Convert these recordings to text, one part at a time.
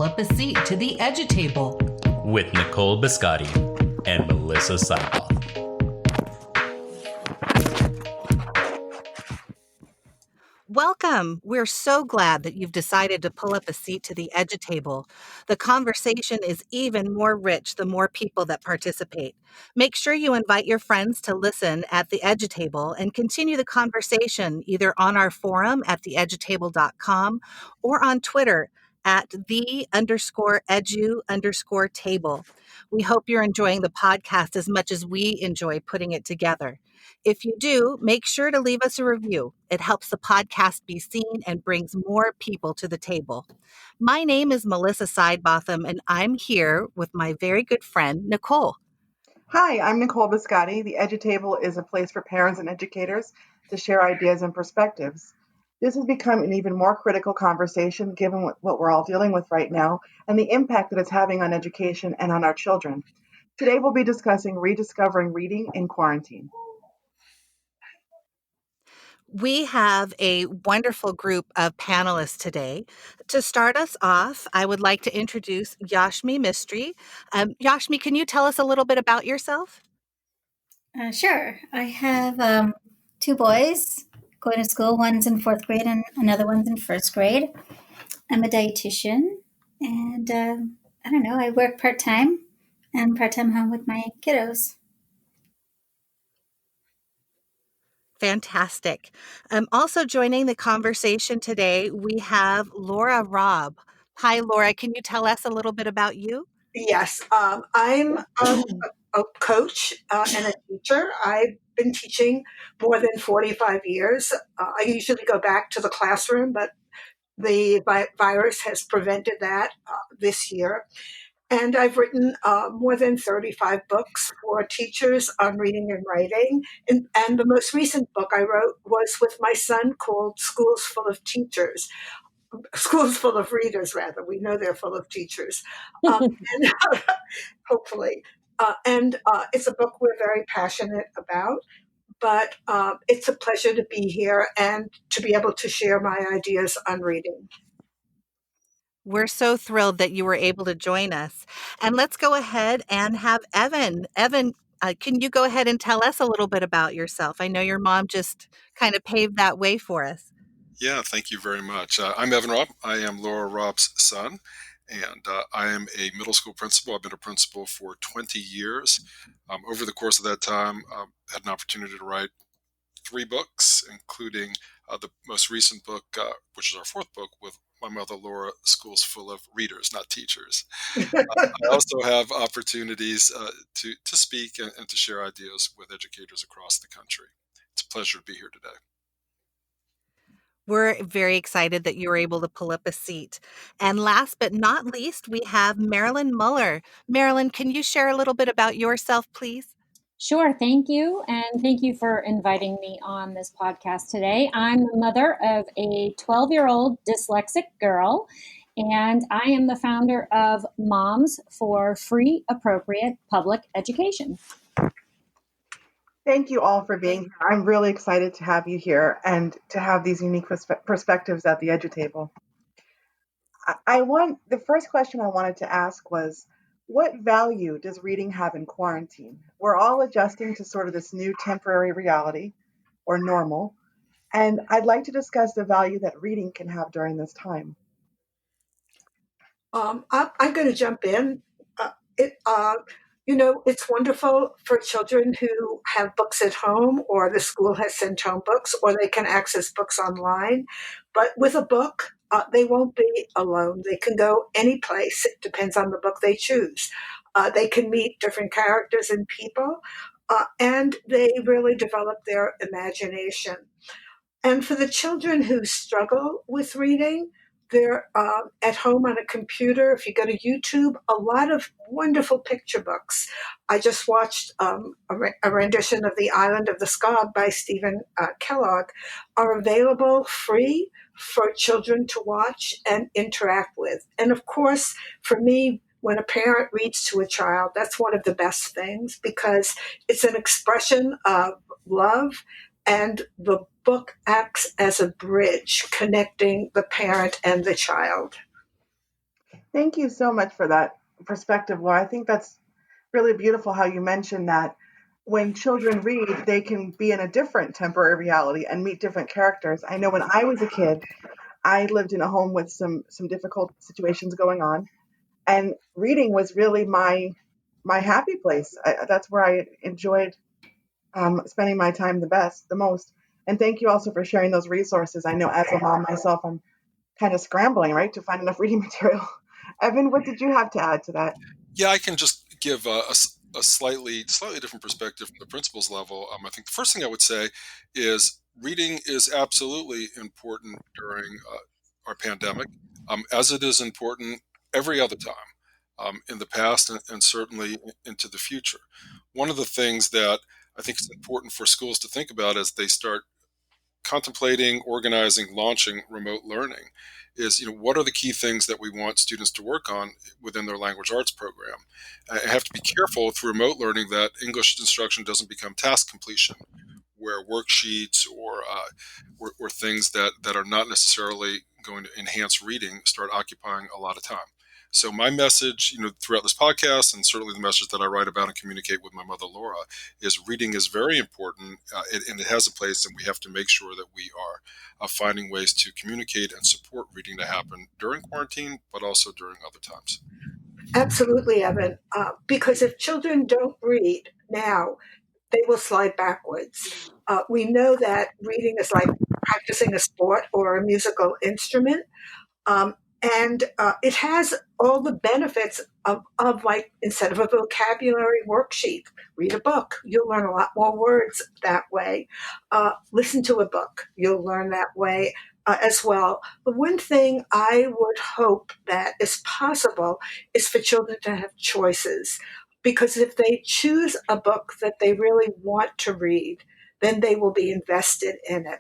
up a seat to the EduTable with Nicole Biscotti and Melissa Sidebotham. Welcome. We're so glad that you've decided to pull up a seat to the EduTable. The conversation is even more rich the more people that participate. Make sure you invite your friends to listen at the EduTable and continue the conversation either on our forum at theedutable.com or on Twitter at the_edu_table. We hope you're enjoying the podcast as much as we enjoy putting it together. If you do, make sure to leave us a review. It helps the podcast be seen and brings more people to the table. My name is Melissa Sidebotham, and I'm here with my very good friend, Nicole. Hi, I'm Nicole Biscotti. The EduTable is a place for parents and educators to share ideas and perspectives. This has become an even more critical conversation given what we're all dealing with right now and the impact that it's having on education and on our children. Today we'll be discussing rediscovering reading in quarantine. We have a wonderful group of panelists today. To start us off, I would like to introduce Yashmi Mistry. Yashmi, can you tell us a little bit about yourself? Sure. I have two boys going to school. One's in fourth grade and another one's in first grade. I'm a dietitian and I work part-time and part-time home with my kiddos. Fantastic. Also joining the conversation today, we have Laura Rabe. Hi, Laura. Can you tell us a little bit about you? Yes, I'm a coach and a teacher. I've been teaching more than 45 years. I usually go back to the classroom, but the virus has prevented that this year. And I've written more than 35 books for teachers on reading and writing. And the most recent book I wrote was with my son called Schools Full of Readers, rather. We know they're full of teachers. And hopefully. And it's a book we're very passionate about. But it's a pleasure to be here and to be able to share my ideas on reading. We're so thrilled that you were able to join us. And let's go ahead and have Evan. Evan, can you go ahead and tell us a little bit about yourself? I know your mom just kind of paved that way for us. Yeah, thank you very much. I'm Evan Rabe. I am Laura Rabe's son, and I am a middle school principal. I've been a principal for 20 years. Over the course of that time, had an opportunity to write 3 books, including the most recent book, which is our 4th book, with my mother, Laura, Schools Full of Readers, not Teachers. I also have opportunities to speak and to share ideas with educators across the country. It's a pleasure to be here today. We're very excited that you were able to pull up a seat. And last but not least, we have Marilyn Muller. Marilyn, can you share a little bit about yourself, please? Sure, thank you. And thank you for inviting me on this podcast today. I'm the mother of a 12-year-old dyslexic girl, and I am the founder of Moms for Free Appropriate Public Education. Thank you all for being here. I'm really excited to have you here and to have these unique perspectives at the EduTable. The first question I wanted to ask was, what value does reading have in quarantine? We're all adjusting to sort of this new temporary reality or normal, and I'd like to discuss the value that reading can have during this time. I'm going to jump in. It's wonderful for children who have books at home, or the school has sent home books, or they can access books online. But with a book, they won't be alone. They can go any place. It depends on the book they choose. They can meet different characters and people, and they really develop their imagination. And for the children who struggle with reading, they're at home on a computer. If you go to YouTube, a lot of wonderful picture books. I just watched a rendition of The Island of the Scab by Stephen Kellogg, are available free for children to watch and interact with. And of course, for me, when a parent reads to a child, that's one of the best things, because it's an expression of love, and the book acts as a bridge connecting the parent and the child. Thank you so much for that perspective, Laura. I think that's really beautiful how you mentioned that when children read, they can be in a different temporary reality and meet different characters. I know when I was a kid, I lived in a home with some difficult situations going on, and reading was really my happy place. That's where I enjoyed spending my time the most. And thank you also for sharing those resources. I know as a mom myself, I'm kind of scrambling, right, to find enough reading material. Evan, what did you have to add to that? Yeah, I can just give a slightly different perspective from the principal's level. I think the first thing I would say is reading is absolutely important during our pandemic, as it is important every other time in the past and certainly into the future. One of the things that I think is important for schools to think about as they start contemplating, organizing, launching remote learning is, what are the key things that we want students to work on within their language arts program? I have to be careful with remote learning that English instruction doesn't become task completion, where worksheets or things that are not necessarily going to enhance reading start occupying a lot of time. So my message, throughout this podcast, and certainly the message that I write about and communicate with my mother Laura, is reading is very important, and it has a place, and we have to make sure that we are finding ways to communicate and support reading to happen during quarantine, but also during other times. Absolutely, Evan. Because if children don't read now, they will slide backwards. We know that reading is like practicing a sport or a musical instrument. And it has all the benefits of like, instead of a vocabulary worksheet, read a book. You'll learn a lot more words that way. Listen to a book. You'll learn that way as well. The one thing I would hope that is possible is for children to have choices. Because if they choose a book that they really want to read, then they will be invested in it.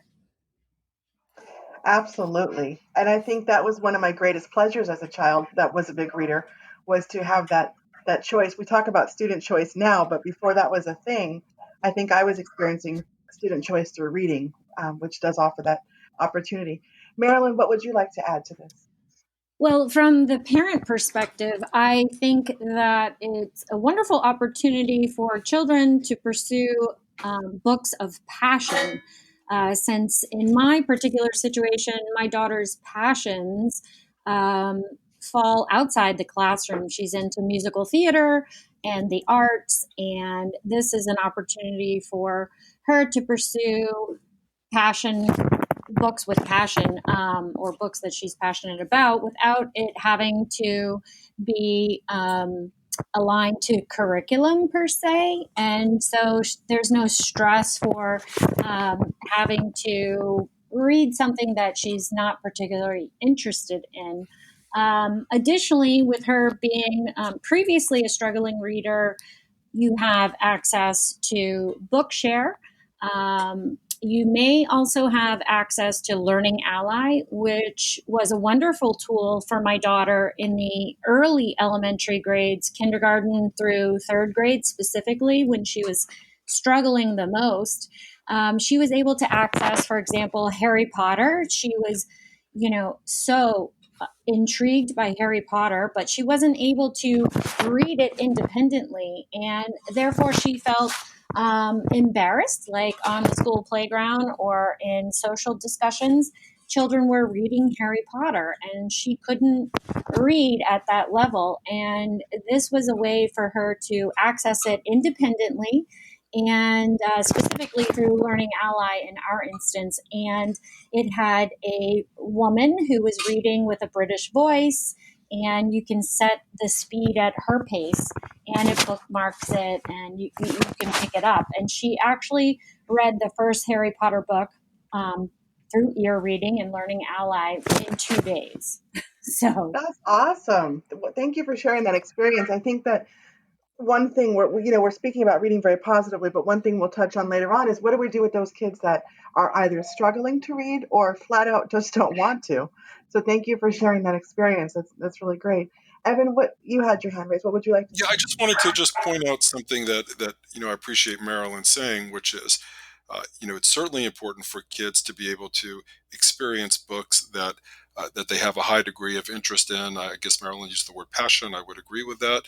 Absolutely. And I think that was one of my greatest pleasures as a child that was a big reader, was to have that choice. We talk about student choice now, but before that was a thing, I think I was experiencing student choice through reading, which does offer that opportunity. Marilyn, what would you like to add to this? Well, from the parent perspective, I think that it's a wonderful opportunity for children to pursue books of passion. Since in my particular situation, my daughter's passions fall outside the classroom. She's into musical theater and the arts, and this is an opportunity for her to pursue passion books with passion, or books that she's passionate about, without it having to be aligned to curriculum per se. And so there's no stress for having to read something that she's not particularly interested in. Additionally, with her being previously a struggling reader, you have access to Bookshare. You may also have access to Learning Ally, which was a wonderful tool for my daughter in the early elementary grades, kindergarten through third grade specifically, when she was struggling the most. She was able to access, for example, Harry Potter. She was, so intrigued by Harry Potter, but she wasn't able to read it independently. And therefore, she felt embarrassed, like on the school playground or in social discussions. Children were reading Harry Potter and she couldn't read at that level. And this was a way for her to access it independently, and specifically through Learning Ally in our instance. And it had a woman who was reading with a British voice, and you can set the speed at her pace, and it bookmarks it, and you can pick it up. And she actually read the first Harry Potter book through ear reading and Learning Ally in 2 days. So That's awesome. Thank you for sharing that experience. I think that one thing we're speaking about reading very positively, but one thing we'll touch on later on is what do we do with those kids that are either struggling to read or flat out just don't want to? So thank you for sharing that experience. That's really great. Evan, what you had your hand raised. What would you like to say? Yeah, I just wanted to just point out something that I appreciate Marilyn saying, which is It's certainly important for kids to be able to experience books that they have a high degree of interest in. I guess Marilyn used the word passion. I would agree with that.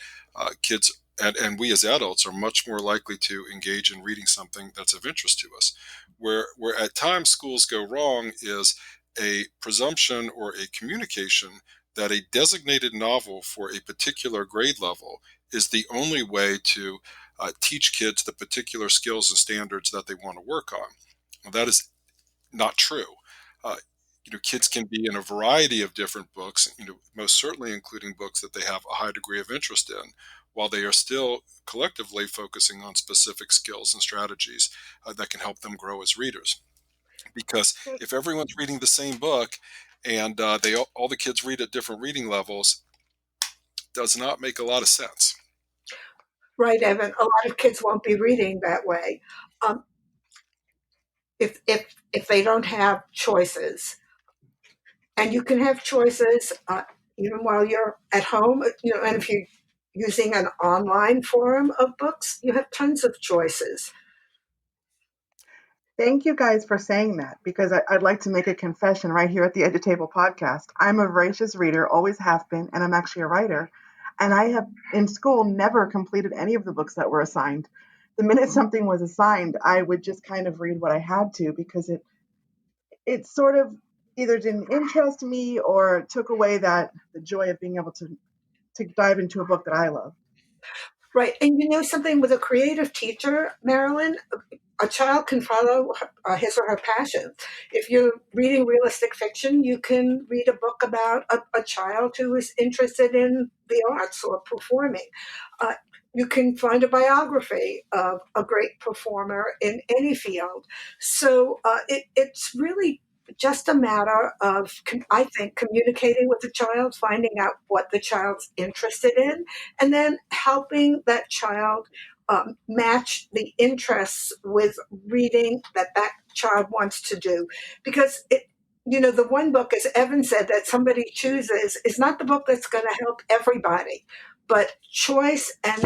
Kids and we as adults are much more likely to engage in reading something that's of interest to us. Where at times schools go wrong is a presumption or a communication that a designated novel for a particular grade level is the only way to teach kids the particular skills and standards that they want to work on. Well, that is not true. Uh, Kids can be in a variety of different books, most certainly including books that they have a high degree of interest in, while they are still collectively focusing on specific skills and strategies that can help them grow as readers. Because if everyone's reading the same book and all the kids read at different reading levels, does not make a lot of sense. Right, Evan. A lot of kids won't be reading that way. If they don't have choices, and you can have choices even while you're at home, and if you're using an online forum of books, you have tons of choices. Thank you guys for saying that, because I'd like to make a confession right here at the EduTable podcast. I'm a voracious reader, always have been, and I'm actually a writer. And I have, in school, never completed any of the books that were assigned. The minute something was assigned, I would just kind of read what I had to, because it sort of either didn't interest me or took away the joy of being able to dive into a book that I love. Right. And something, with a creative teacher, Marilyn, a child can follow his or her passion. If you're reading realistic fiction, you can read a book about a child who is interested in the arts or performing. You can find a biography of a great performer in any field. So it's really just a matter of, I think, communicating with the child, finding out what the child's interested in, and then helping that child match the interests with reading that child wants to do. Because the one book, as Evan said, that somebody chooses is not the book that's going to help everybody. But choice and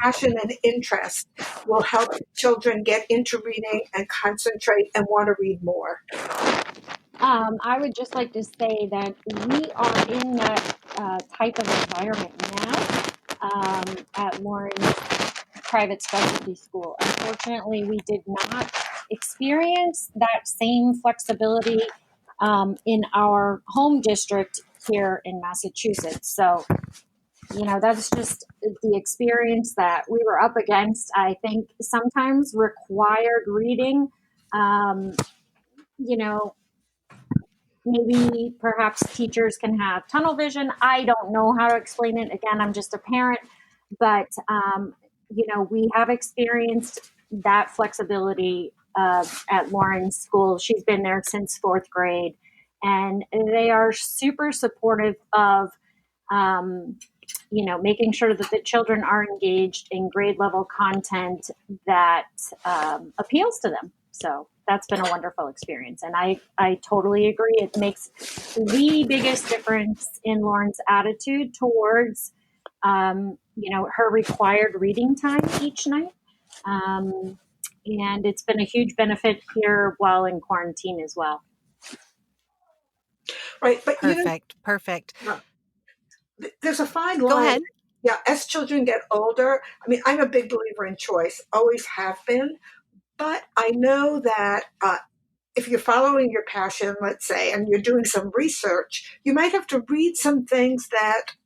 passion and interest will help children get into reading and concentrate and want to read more. I would just like to say that we are in that type of environment now at Lauren's private specialty school. Unfortunately, we did not experience that same flexibility in our home district here in Massachusetts. So, that's just the experience that we were up against. I think sometimes required reading, maybe perhaps teachers can have tunnel vision. I don't know how to explain it. Again, I'm just a parent, but we have experienced that flexibility at Lauren's school. She's been there since fourth grade, and they are super supportive of making sure that the children are engaged in grade level content that appeals to them. So that's been a wonderful experience. And I totally agree. It makes the biggest difference in Lauren's attitude towards, her required reading time each night. And it's been a huge benefit here while in quarantine as well. Right. But Perfect. There's a fine line. Go ahead. Yeah. As children get older, I'm a big believer in choice, always have been. But I know that if you're following your passion, let's say, and you're doing some research, you might have to read some things that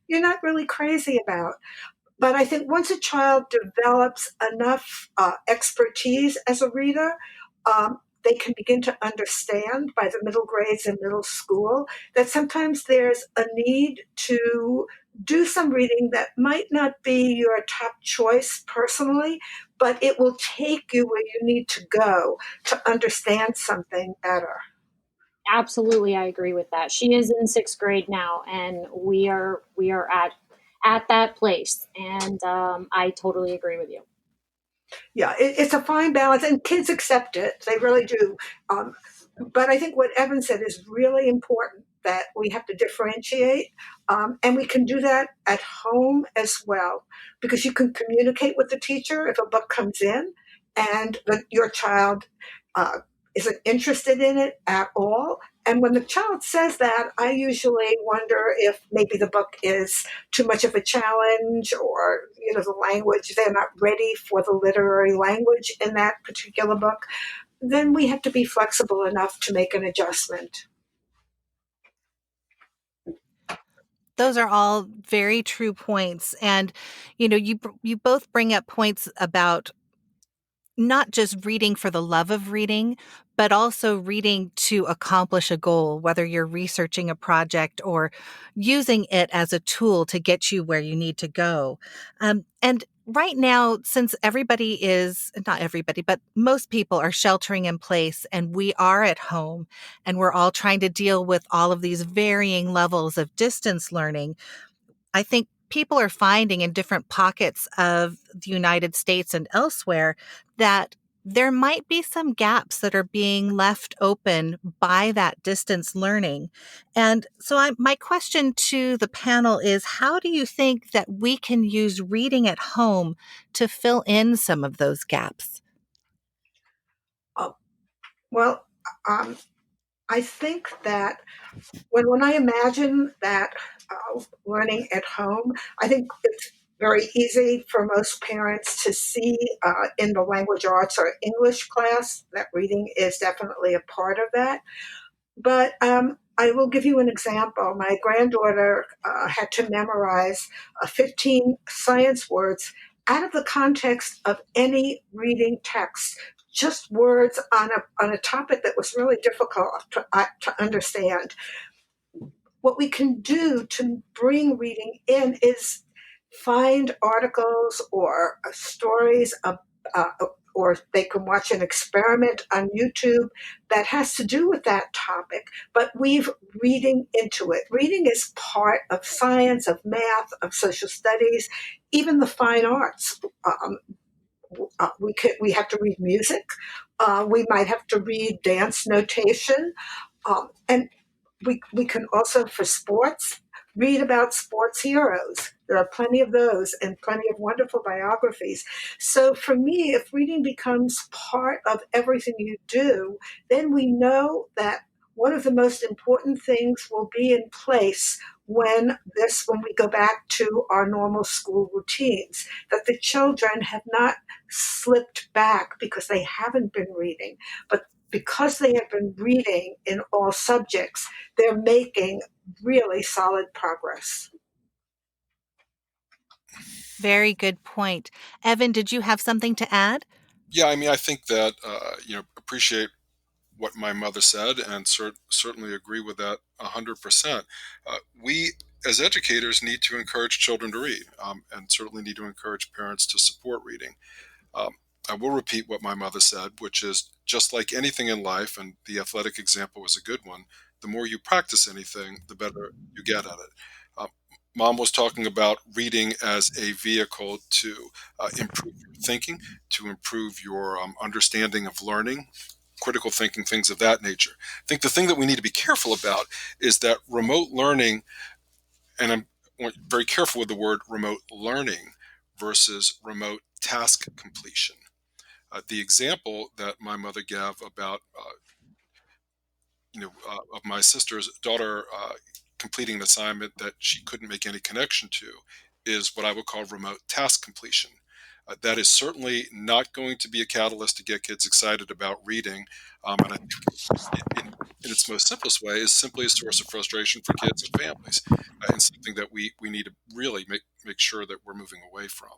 you're not really crazy about. But I think once a child develops enough expertise as a reader, they can begin to understand by the middle grades and middle school that sometimes there's a need to do some reading that might not be your top choice personally, but it will take you where you need to go to understand something better. Absolutely, I agree with that. She is in sixth grade now, and we are at that place, and I totally agree with you. Yeah, it's a fine balance, and kids accept it. They really do. But I think what Evan said is really important, that we have to differentiate, and we can do that at home as well, because you can communicate with the teacher if a book comes in, and your child isn't interested in it at all. And when the child says that, I usually wonder if maybe the book is too much of a challenge, or the language, they're not ready for the literary language in that particular book. Then we have to be flexible enough to make an adjustment. Those are all very true points. And, you both bring up points about not just reading for the love of reading, but also reading to accomplish a goal, whether you're researching a project or using it as a tool to get you where you need to go. And right now, since not everybody, but most people are sheltering in place and we are at home and we're all trying to deal with all of these varying levels of distance learning, I think people are finding in different pockets of the United States and elsewhere that there might be some gaps that are being left open by that distance learning. And so my question to the panel is, how do you think that we can use reading at home to fill in some of those gaps? Well, I think that when I imagine that learning at home, I think it's very easy for most parents to see in the language arts or English class that reading is definitely a part of that. But I will give you an example. My granddaughter had to memorize 15 science words out of the context of any reading text, just words on a topic that was really difficult to understand. What we can do to bring reading in is find articles or stories, or they can watch an experiment on YouTube that has to do with that topic, but weave reading into it. Reading is part of science, of math, of social studies, even the fine arts. We have to read music. We might have to read dance notation, and we can also, for sports, read about sports heroes. There are plenty of those and plenty of wonderful biographies. So for me, if reading becomes part of everything you do, then we know that one of the most important things will be in place when we go back to our normal school routines, that the children have not slipped back because they haven't been reading, but because they have been reading in all subjects, they're making really solid progress. Very good point. Evan, did you have something to add? Yeah, I think that, appreciate what my mother said and certainly agree with that 100%. We, as educators, need to encourage children to read, and certainly need to encourage parents to support reading. I will repeat what my mother said, which is just like anything in life, and the athletic example was a good one, the more you practice anything, the better you get at it. Mom was talking about reading as a vehicle to improve your thinking, to improve your understanding of learning, critical thinking, things of that nature. I think the thing that we need to be careful about is that remote learning, and I'm very careful with the word remote learning versus remote task completion. The example that my mother gave about, of my sister's daughter completing an assignment that she couldn't make any connection to is what I would call remote task completion. That is certainly not going to be a catalyst to get kids excited about reading. And I think in its most simplest way is simply a source of frustration for kids and families, and something that we need to really make sure that we're moving away from.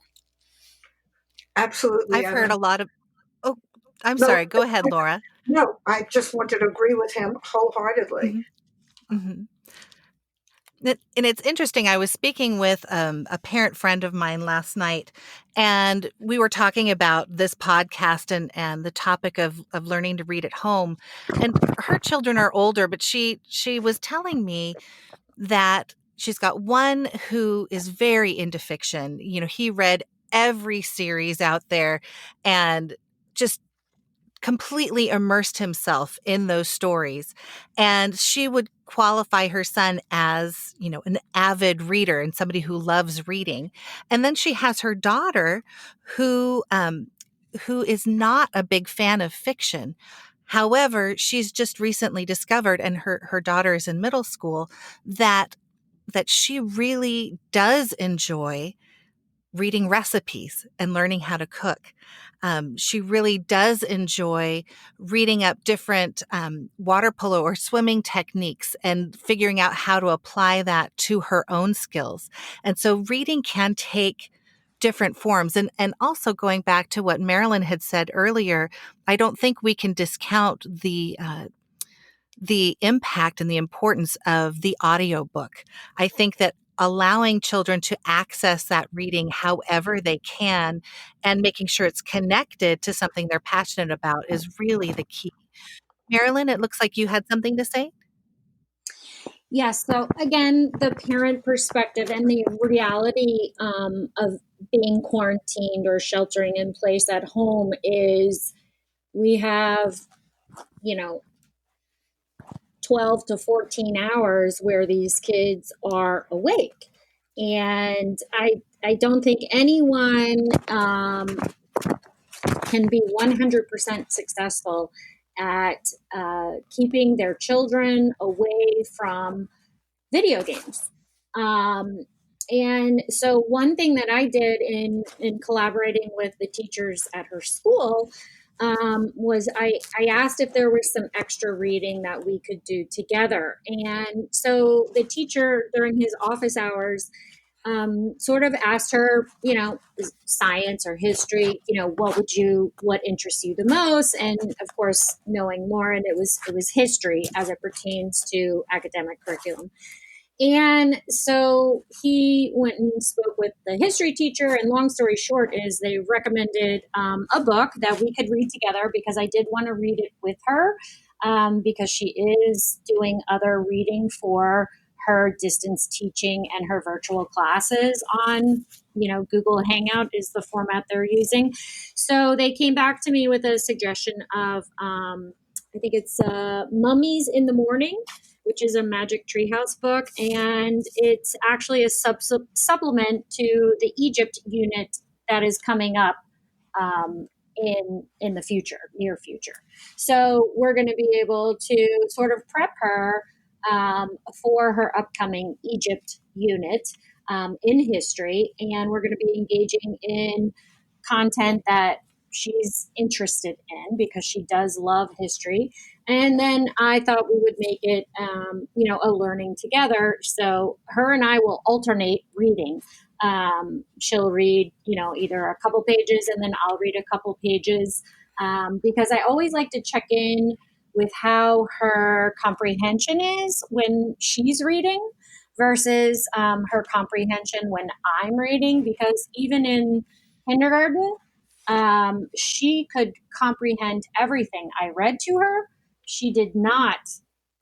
Absolutely. I've heard a lot of, oh, I'm No, sorry. Go ahead, Laura. No, I just wanted to agree with him wholeheartedly. Mm-hmm. Mm-hmm. And it's interesting. I was speaking with a parent friend of mine last night, and we were talking about this podcast and the topic of learning to read at home. And her children are older, but she was telling me that she's got one who is very into fiction. He read every series out there and just completely immersed himself in those stories. And she would qualify her son as, an avid reader and somebody who loves reading. And then she has her daughter who who is not a big fan of fiction. However, she's just recently discovered, and her daughter is in middle school, that she really does enjoy reading recipes and learning how to cook. She really does enjoy reading up different water polo or swimming techniques and figuring out how to apply that to her own skills. And so reading can take different forms. And also going back to what Marilyn had said earlier, I don't think we can discount the impact and the importance of the audiobook. I think that allowing children to access that reading however they can and making sure it's connected to something they're passionate about is really the key. Marilyn, it looks like you had something to say. Yes. So again, the parent perspective and the reality of being quarantined or sheltering in place at home is we have, 12 to 14 hours where these kids are awake. And I don't think anyone can be 100% successful at keeping their children away from video games. And so one thing that I did in collaborating with the teachers at her school was I asked if there was some extra reading that we could do together. And so the teacher during his office hours sort of asked her, science or history, what interests you the most? And of course, knowing more, and it was history as it pertains to academic curriculum. And so he went and spoke with the history teacher, and long story short is they recommended a book that we could read together because I did want to read it with her because she is doing other reading for her distance teaching and her virtual classes on, Google Hangout is the format they're using. So they came back to me with a suggestion of, I think it's Mummies in the Morning, which is a Magic Treehouse book, and it's actually a supplement to the Egypt unit that is coming up in the future, near future. So we're going to be able to sort of prep her for her upcoming Egypt unit in history, and we're going to be engaging in content that she's interested in because she does love history. And then I thought we would make it, a learning together. So her and I will alternate reading. She'll read, either a couple pages and then I'll read a couple pages because I always like to check in with how her comprehension is when she's reading versus her comprehension when I'm reading, because even in kindergarten, she could comprehend everything I read to her. She did not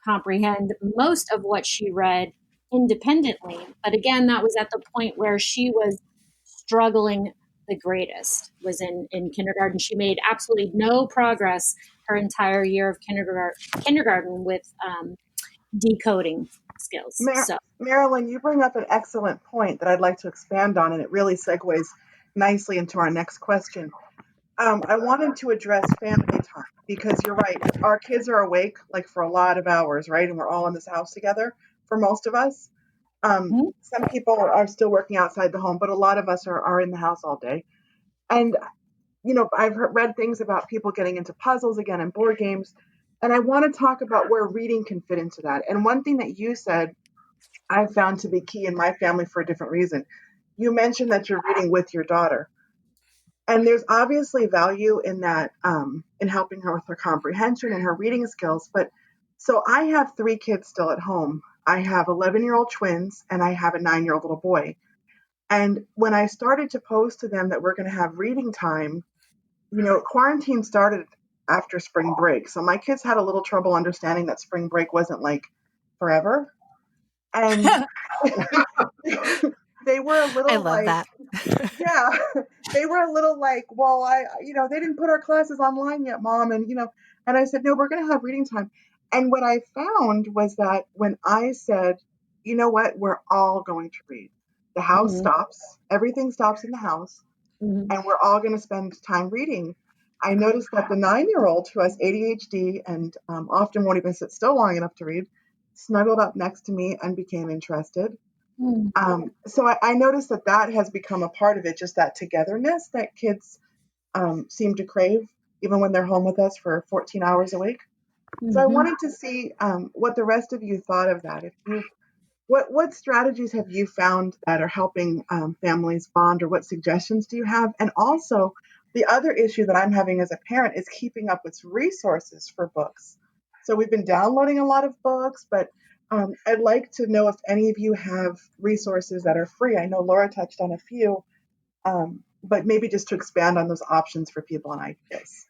comprehend most of what she read independently. But again, that was at the point where she was struggling the greatest, was in kindergarten. She made absolutely no progress her entire year of kindergarten with decoding skills. Marilyn, you bring up an excellent point that I'd like to expand on, and it really segues nicely into our next question. I wanted to address family time because you're right. Our kids are awake like for a lot of hours, right? And we're all in this house together for most of us. Some people are still working outside the home, but a lot of us are in the house all day. And, I've read things about people getting into puzzles again and board games. And I want to talk about where reading can fit into that. And one thing that you said I found to be key in my family for a different reason. You mentioned that you're reading with your daughter. And there's obviously value in that, in helping her with her comprehension and her reading skills. But so I have 3 kids still at home. I have 11-year-old twins and I have a 9-year-old little boy. And when I started to post to them that we're going to have reading time, quarantine started after spring break. So my kids had a little trouble understanding that spring break wasn't like forever. And they were a little I love that. Yeah, they were a little like, well, they didn't put our classes online yet, Mom. And, and I said, no, we're going to have reading time. And what I found was that when I said, you know what, we're all going to read, the house stops, everything stops in the house, and we're all going to spend time reading. I noticed that the 9-year-old who has ADHD and often won't even sit still long enough to read snuggled up next to me and became interested. So I noticed that has become a part of it, just that togetherness that kids seem to crave, even when they're home with us for 14 hours a week. So I wanted to see what the rest of you thought of that. If you, what strategies have you found that are helping families bond, or what suggestions do you have? And also, the other issue that I'm having as a parent is keeping up with resources for books. So we've been downloading a lot of books, but I'd like to know if any of you have resources that are free. I know Laura touched on a few, but maybe just to expand on those options for people and ideas.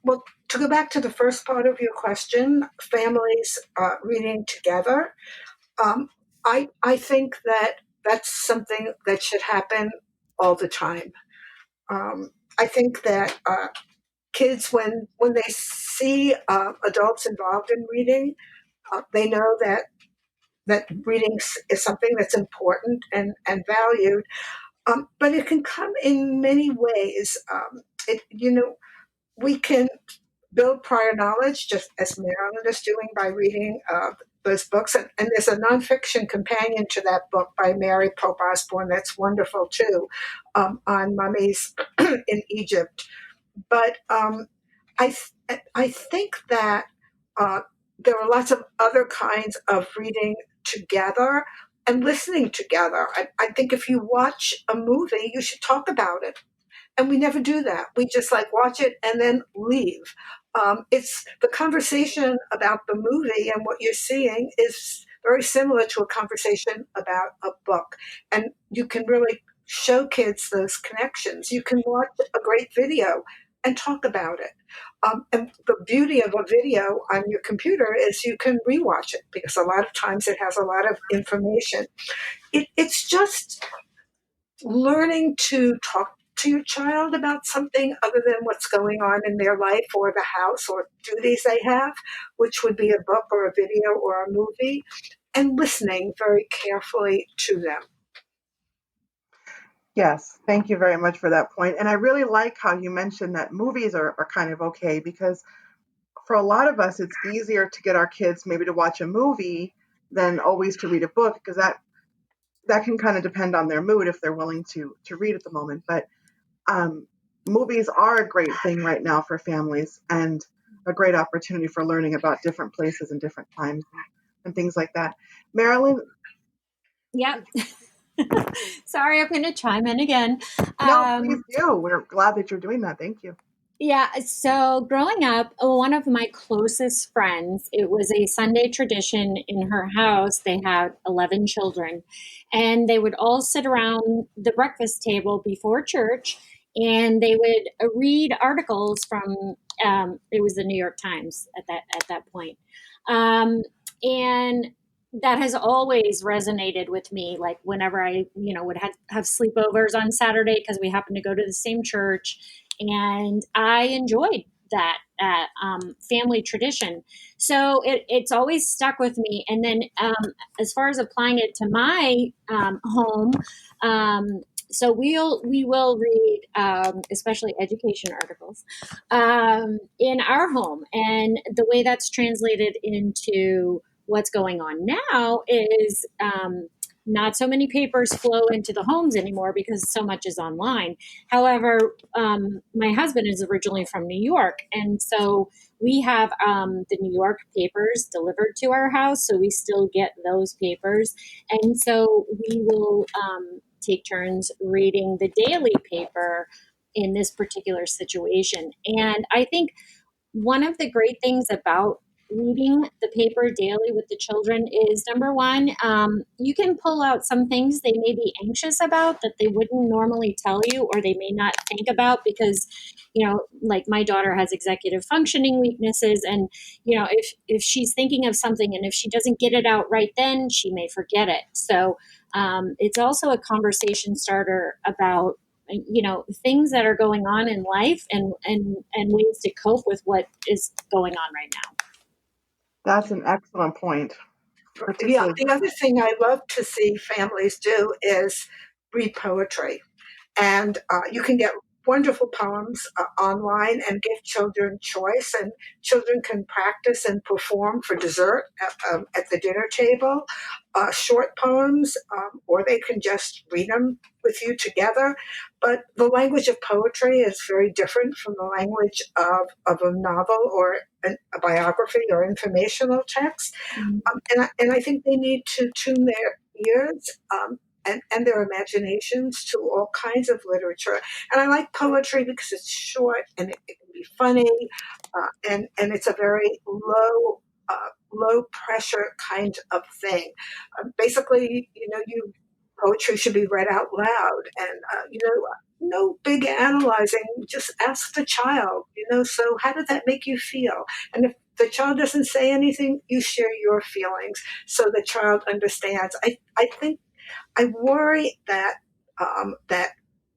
Well, to go back to the first part of your question, families reading together, I think that that's something that should happen all the time. I think that kids, when they see adults involved in reading, they know that reading is something that's important and valued. But it can come in many ways. We can build prior knowledge, just as Marilyn is doing by reading those books. And there's a nonfiction companion to that book by Mary Pope Osborne that's wonderful too, on mummies in Egypt. But I think that there are lots of other kinds of reading together and listening together. I think if you watch a movie, you should talk about it. And we never do that. We just watch it and then leave. It's the conversation about the movie and what you're seeing is very similar to a conversation about a book. And you can really show kids those connections. You can watch a great video and talk about it. And the beauty of a video on your computer is you can rewatch it because a lot of times it has a lot of information. It's just learning to talk to your child about something other than what's going on in their life or the house or duties they have, which would be a book or a video or a movie, and listening very carefully to them. Yes, thank you very much for that point. And I really like how you mentioned that movies are kind of okay, because for a lot of us, it's easier to get our kids maybe to watch a movie than always to read a book, because that can kind of depend on their mood if they're willing to read at the moment. But movies are a great thing right now for families and a great opportunity for learning about different places and different times and things like that. Marilyn? Yep. Sorry, I'm going to chime in again. No, please do. We're glad that you're doing that. Thank you. Yeah. So growing up, one of my closest friends, it was a Sunday tradition in her house. They had 11 children, and they would all sit around the breakfast table before church, and they would read articles from, it was the New York Times at that point. And that has always resonated with me. Like whenever I, would have sleepovers on Saturday because we happened to go to the same church, and I enjoyed that family tradition. So it's always stuck with me. And then as far as applying it to my home, so we will read, especially education articles, in our home, and the way that's translated into what's going on now is not so many papers flow into the homes anymore because so much is online. However, my husband is originally from New York, and so we have the New York papers delivered to our house, so we still get those papers. And so we will take turns reading the daily paper in this particular situation. And I think one of the great things about reading the paper daily with the children is, number one, you can pull out some things they may be anxious about that they wouldn't normally tell you, or they may not think about because, like my daughter has executive functioning weaknesses, and, if she's thinking of something and if she doesn't get it out right then, she may forget it. So it's also a conversation starter about things that are going on in life and ways to cope with what is going on right now. That's an excellent point. Yeah, the other thing I love to see families do is read poetry. And you can get wonderful poems online and give children choice, and children can practice and perform for dessert at the dinner table, short poems, or they can just read them with you together. But the language of poetry is very different from the language of a novel or a biography or informational text. And I think they need to tune their ears and their imaginations to all kinds of literature. And I like poetry because it's short and it can be funny, and it's a very low pressure kind of thing. Basically, poetry should be read out loud, and no big analyzing. Just ask the child. So how did that make you feel? And if the child doesn't say anything, you share your feelings so the child understands. I think I worry that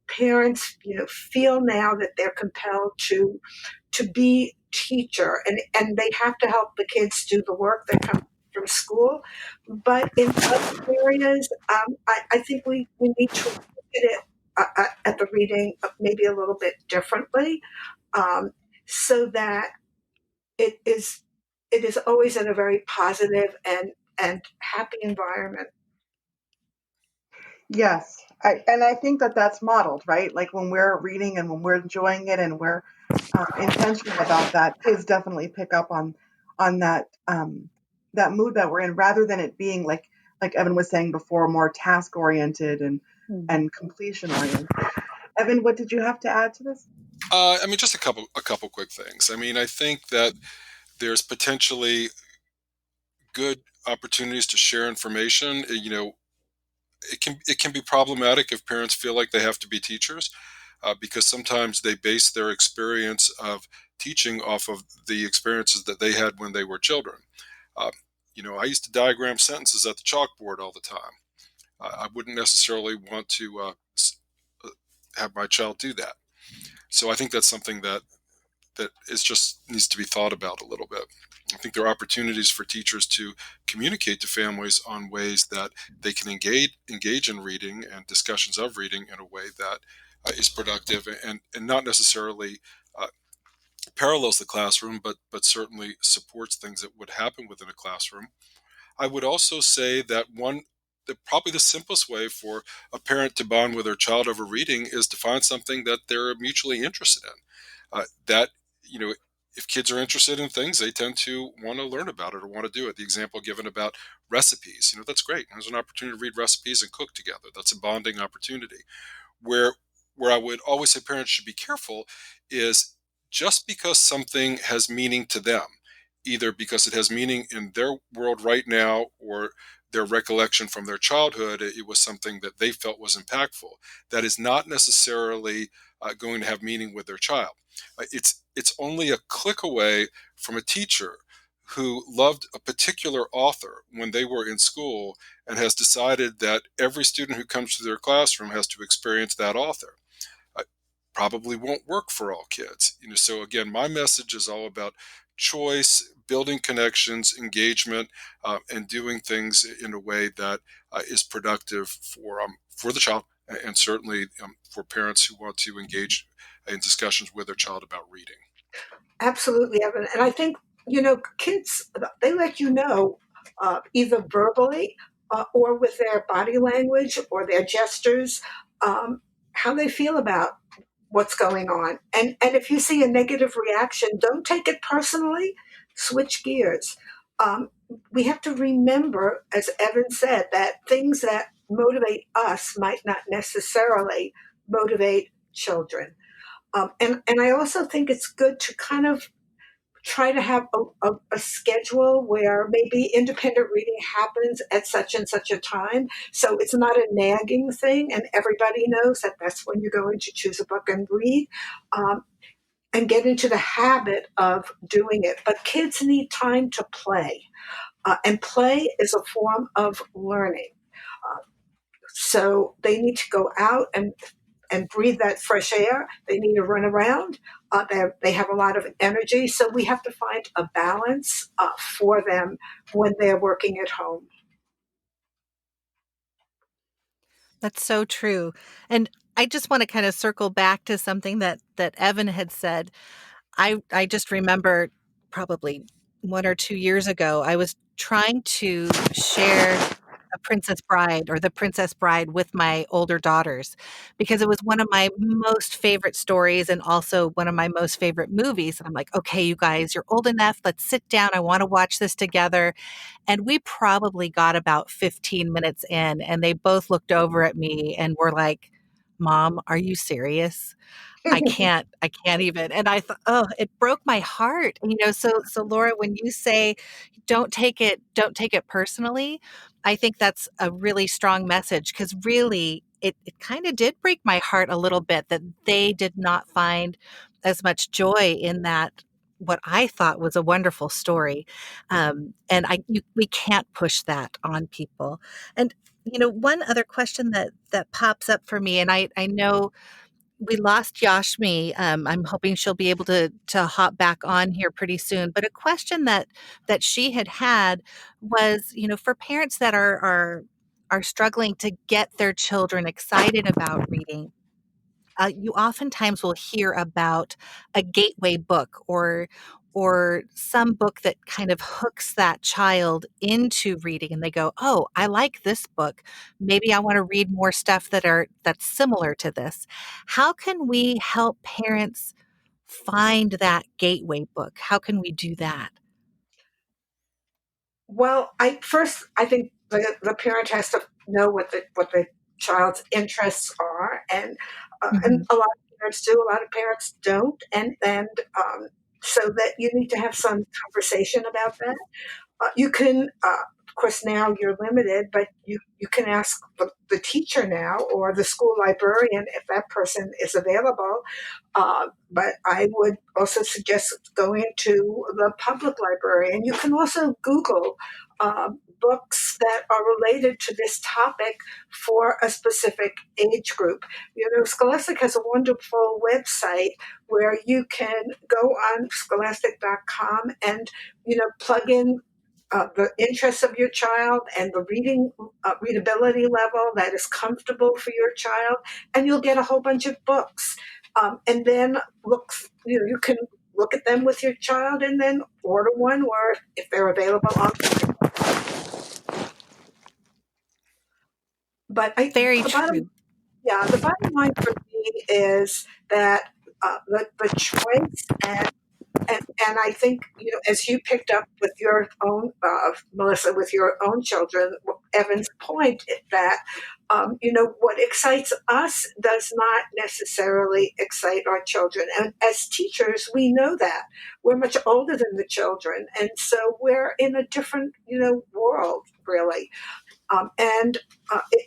parents, feel now that they're compelled to be teacher, and they have to help the kids do the work that comes from school. But in other areas, I think we need to look at it at the reading maybe a little bit differently, so that it is always in a very positive and happy environment. Yes. I think that that's modeled, right? Like when we're reading and when we're enjoying it and we're intentional about that, kids definitely pick up on that mood that we're in, rather than it being like Evan was saying before, more task oriented and completion oriented. Evan, what did you have to add to this? Just a couple quick things. I think that there's potentially good opportunities to share information. It can be problematic if parents feel like they have to be teachers, because sometimes they base their experience of teaching off of the experiences that they had when they were children. I used to diagram sentences at the chalkboard all the time. I wouldn't necessarily want to have my child do that. So I think that's something that is just needs to be thought about a little bit. I think there are opportunities for teachers to communicate to families on ways that they can engage in reading and discussions of reading in a way that is productive and not necessarily parallels the classroom, but certainly supports things that would happen within a classroom. I would also say that probably the simplest way for a parent to bond with their child over reading is to find something that they're mutually interested in. If kids are interested in things, they tend to want to learn about it or want to do it. The example given about recipes, that's great. There's an opportunity to read recipes and cook together. That's a bonding opportunity. Where I would always say parents should be careful is just because something has meaning to them, either because it has meaning in their world right now or their recollection from their childhood, it was something that they felt was impactful. That is not necessarily going to have meaning with their child. It's only a click away from a teacher who loved a particular author when they were in school and has decided that every student who comes to their classroom has to experience that author. Probably won't work for all kids. So again, my message is all about choice, building connections, engagement, and doing things in a way that is productive for the child, and certainly for parents who want to engage in discussions with their child about reading. Absolutely, Evan. And I think, kids, they let you know either verbally or with their body language or their gestures how they feel about what's going on. And if you see a negative reaction, don't take it personally. Switch gears. We have to remember, as Evan said, that things that motivate us might not necessarily motivate children. And I also think it's good to kind of try to have a schedule where maybe independent reading happens at such and such a time. So it's not a nagging thing, and everybody knows that that's when you're going to choose a book and read, and get into the habit of doing it. But kids need time to play, and play is a form of learning. So they need to go out and breathe that fresh air. They need to run around. They have a lot of energy. So we have to find a balance for them when they're working at home. That's so true. And I just want to kind of circle back to something that Evan had said. I just remember probably 1 or 2 years ago, I was trying to share A Princess Bride or The Princess Bride with my older daughters because it was one of my most favorite stories and also one of my most favorite movies. And I'm like, okay, you guys, you're old enough. Let's sit down. I want to watch this together. And we probably got about 15 minutes in, and they both looked over at me and were like, Mom, are you serious? I can't even. And I thought, oh, it broke my heart. So Laura, when you say don't take it personally, I think that's a really strong message because really it kind of did break my heart a little bit that they did not find as much joy in that what I thought was a wonderful story. And we can't push that on people. And one other question that pops up for me, and I know we lost Yashmi. I'm hoping she'll be able to hop back on here pretty soon. But a question that she had was, for parents that are struggling to get their children excited about reading, you oftentimes will hear about a gateway book or some book that kind of hooks that child into reading and they go, oh, I like this book, maybe I want to read more stuff that's similar to this. How can we help parents find that gateway book? How can we do that? Well, I think the parent has to know what the child's interests are, and Mhm. a lot of parents do, a lot of parents don't, so that you need to have some conversation about that. You can, of course, now you're limited, but you can ask the teacher now or the school librarian if that person is available. But I would also suggest going to the public library. And you can also Google books that are related to this topic for a specific age group. Scholastic has a wonderful website where you can go on scholastic.com and, plug in the interests of your child and the readability level that is comfortable for your child, and you'll get a whole bunch of books. And then you can look at them with your child, and then order one, or if they're available on. But Very the bottom, true. yeah, the bottom line for me is that the choice and I think, as you picked up with your own, Melissa, with your own children, Evan's point that, what excites us does not necessarily excite our children. And as teachers, we know that. We're much older than the children. And so we're in a different, world, really.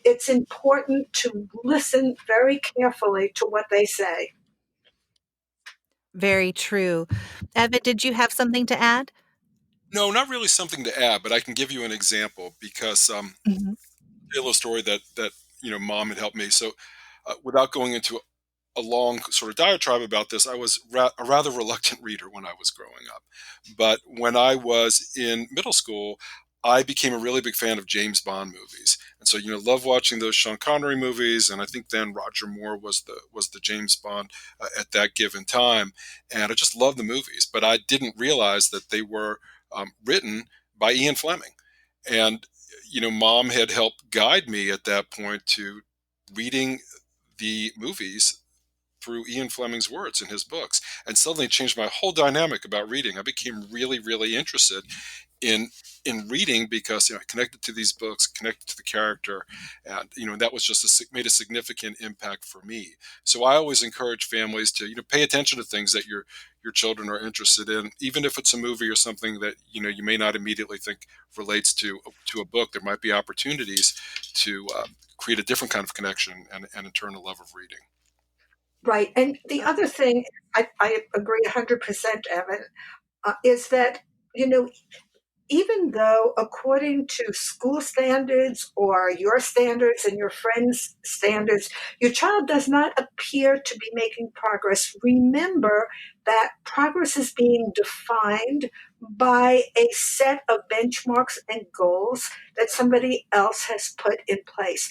It's important to listen very carefully to what they say. Very true. Evan, did you have something to add? No, not really something to add, but I can give you an example because Mhm. a little story that mom had helped me. So without going into a long sort of diatribe about this, I was a rather reluctant reader when I was growing up. But when I was in middle school, I became a really big fan of James Bond movies, and so love watching those Sean Connery movies. And I think then Roger Moore was the James Bond at that given time, and I just loved the movies. But I didn't realize that they were written by Ian Fleming, and mom had helped guide me at that point to reading the movies through Ian Fleming's words in his books, and suddenly changed my whole dynamic about reading. I became really, really interested in reading because I connected to these books, connected to the character, and that was just made a significant impact for me. So I always encourage families to pay attention to things that your children are interested in, even if it's a movie or something that you may not immediately think relates to a book. There might be opportunities to create a different kind of connection and in turn a love of reading. Right. And the other thing, I agree 100%, Evan, is that, you know, even though according to school standards or your standards and your friends' standards, your child does not appear to be making progress, remember that progress is being defined by a set of benchmarks and goals that somebody else has put in place.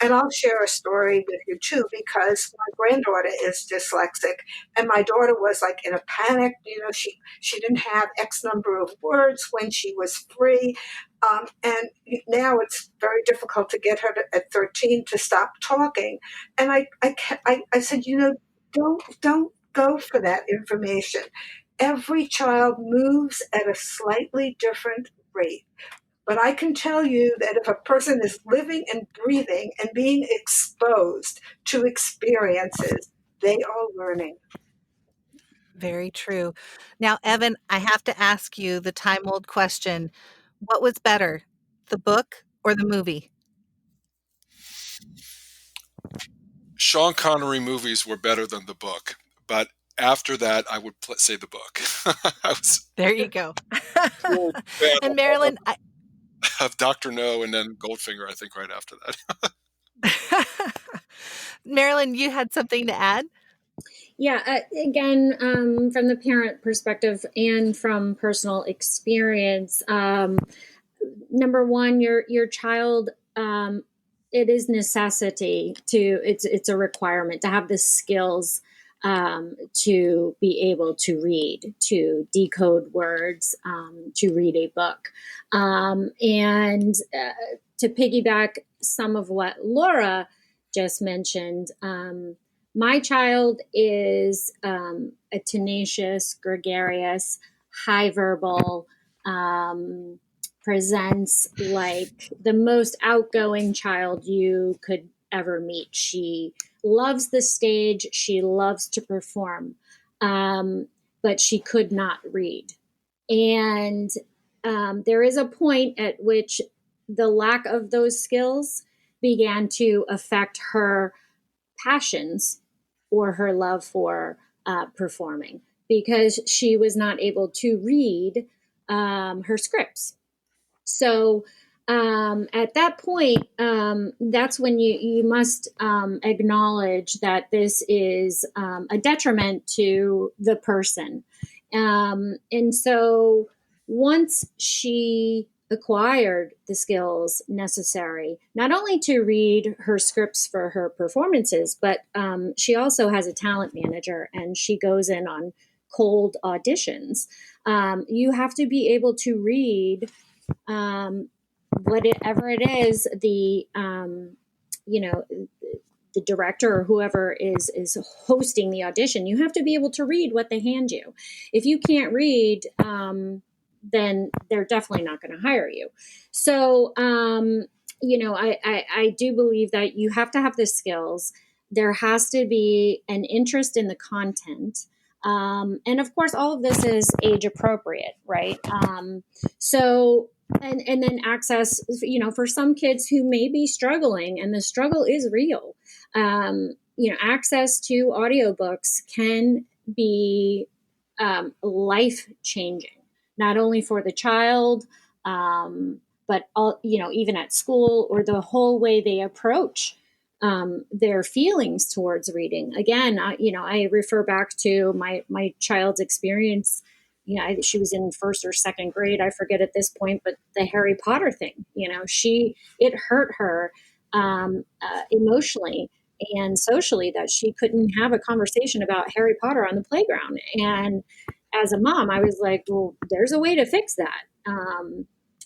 And I'll share a story with you too, because my granddaughter is dyslexic, and my daughter was like in a panic. She didn't have X number of words when she was 3, and now it's very difficult to get her at 13 to stop talking. And I said, don't go for that information. Every child moves at a slightly different rate. But I can tell you that if a person is living and breathing and being exposed to experiences, they are learning. Very true. Now, Evan, I have to ask you the time old question. What was better, the book or the movie? Sean Connery movies were better than the book, but after that, I would say the book. I was There you go. a fan And Marilyn, of Dr. No and then Goldfinger, I think, right after that. Marilyn, you had something to add? Yeah, again, from the parent perspective and from personal experience, number one, your child, it is necessity it's a requirement to have the skills to be able to read, to decode words, to read a book, and to piggyback some of what Laura just mentioned. My child is a tenacious, gregarious, high verbal, presents like the most outgoing child you could ever meet. She loves the stage. She loves to perform, but she could not read. And there is a point at which the lack of those skills began to affect her passions or her love for performing, because she was not able to read her scripts. So at that point, that's when you must acknowledge that this is a detriment to the person. And so once she acquired the skills necessary, not only to read her scripts for her performances, but she also has a talent manager and she goes in on cold auditions. You have to be able to read whatever it is, the director or whoever is hosting the audition. You have to be able to read what they hand you. If you can't read, then they're definitely not going to hire you. So, I do believe that you have to have the skills. There has to be an interest in the content. And of course, all of this is age appropriate, right? And then access, for some kids who may be struggling, and the struggle is real, access to audiobooks can be life changing, not only for the child, but even at school, or the whole way they approach their feelings towards reading. Again, I refer back to my child's experience. She was in first or second grade, I forget at this point, but the Harry Potter thing, it hurt her emotionally and socially that she couldn't have a conversation about Harry Potter on the playground. And as a mom, I was like, well, there's a way to fix that.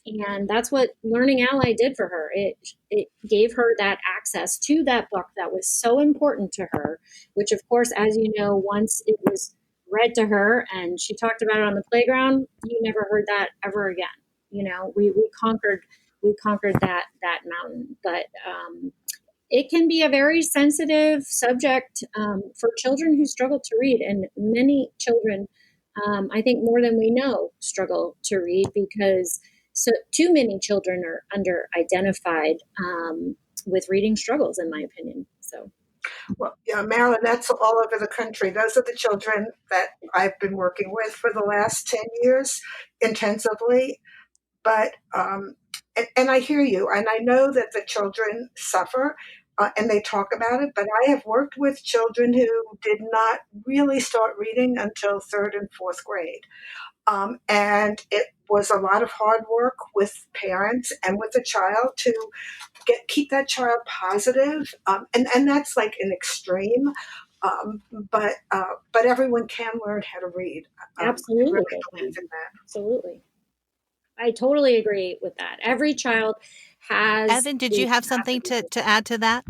And that's what Learning Ally did for her. It gave her that access to that book that was so important to her, which, of course, as you know, once it was read to her and she talked about it on the playground, you never heard that ever again. We conquered that mountain. But it can be a very sensitive subject for children who struggle to read, and many children, I think more than we know, struggle to read because too many children are under identified with reading struggles, in my opinion. So. Well, Marilyn, that's all over the country. Those are the children that I've been working with for the last 10 years intensively. But, and I hear you, and I know that the children suffer and they talk about it, but I have worked with children who did not really start reading until third and fourth grade. And it was a lot of hard work with parents and with the child to keep that child positive. And that's like an extreme. But everyone can learn how to read. Absolutely, I really they believe can. in that. Absolutely. I totally agree with that. Every child has Evan, did you have something to add to that?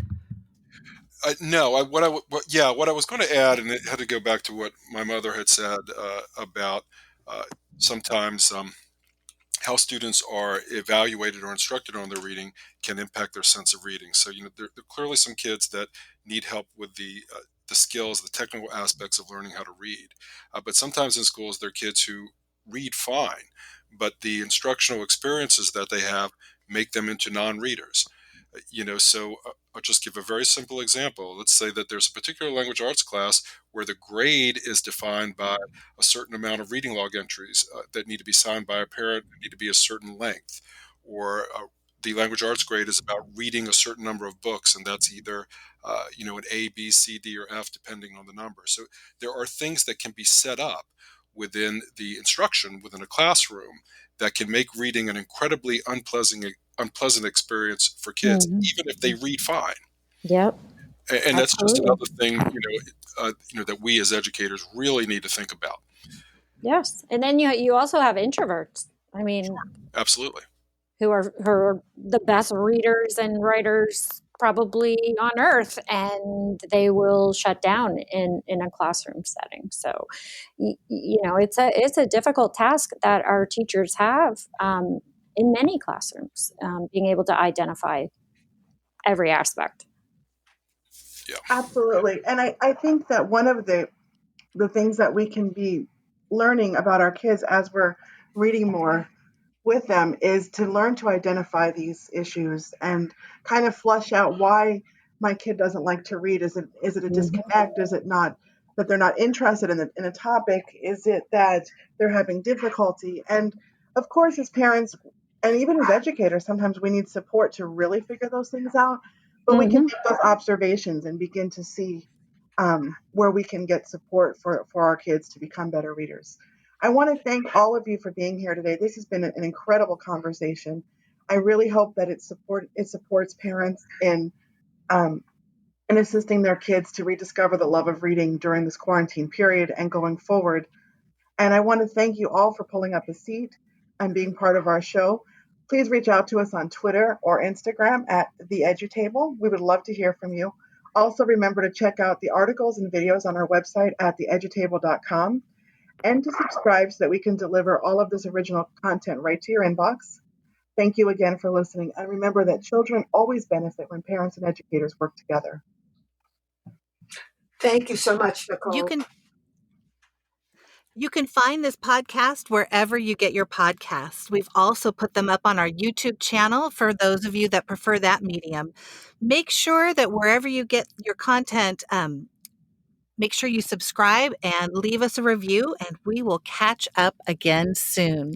No, what I was going to add, and it had to go back to what my mother had said about sometimes how students are evaluated or instructed on their reading can impact their sense of reading. So, there are clearly some kids that need help with the skills, the technical aspects of learning how to read. But sometimes in schools, there are kids who read fine, but the instructional experiences that they have make them into non-readers. So I'll just give a very simple example. Let's say that there's a particular language arts class where the grade is defined by a certain amount of reading log entries that need to be signed by a parent, that need to be a certain length, or the language arts grade is about reading a certain number of books, and that's either an A, B, C, D, or F, depending on the number. So there are things that can be set up within the instruction within a classroom that can make reading an incredibly unpleasant experience for kids, even if they read fine. Yep. And that's just Absolutely. another thing, that we as educators really need to think about. Yes. And then you also have introverts. I mean, Absolutely. who are the best readers and writers probably on earth, and they will shut down in a classroom setting. So, it's a difficult task that our teachers have in many classrooms, being able to identify every aspect. Yeah. Absolutely. And I think that one of the things that we can be learning about our kids as we're reading more with them is to learn to identify these issues and kind of flush out why my kid doesn't like to read. Is it a disconnect? Is it not that they're not interested in a topic? Is it that they're having difficulty? And of course, as parents and even as educators, sometimes we need support to really figure those things out. But we can make those observations and begin to see where we can get support for our kids to become better readers. I want to thank all of you for being here today. This has been an incredible conversation. I really hope that it supports parents in assisting their kids to rediscover the love of reading during this quarantine period and going forward. And I want to thank you all for pulling up a seat and being part of our show. Please reach out to us on Twitter or Instagram at The EduTable. We would love to hear from you. Also, remember to check out the articles and videos on our website at theedutable.com and to subscribe so that we can deliver all of this original content right to your inbox. Thank you again for listening. And remember that children always benefit when parents and educators work together. Thank you so much, Nicole. You can find this podcast wherever you get your podcasts. We've also put them up on our YouTube channel for those of you that prefer that medium. Make sure that wherever you get your content, make sure you subscribe and leave us a review, and we will catch up again soon.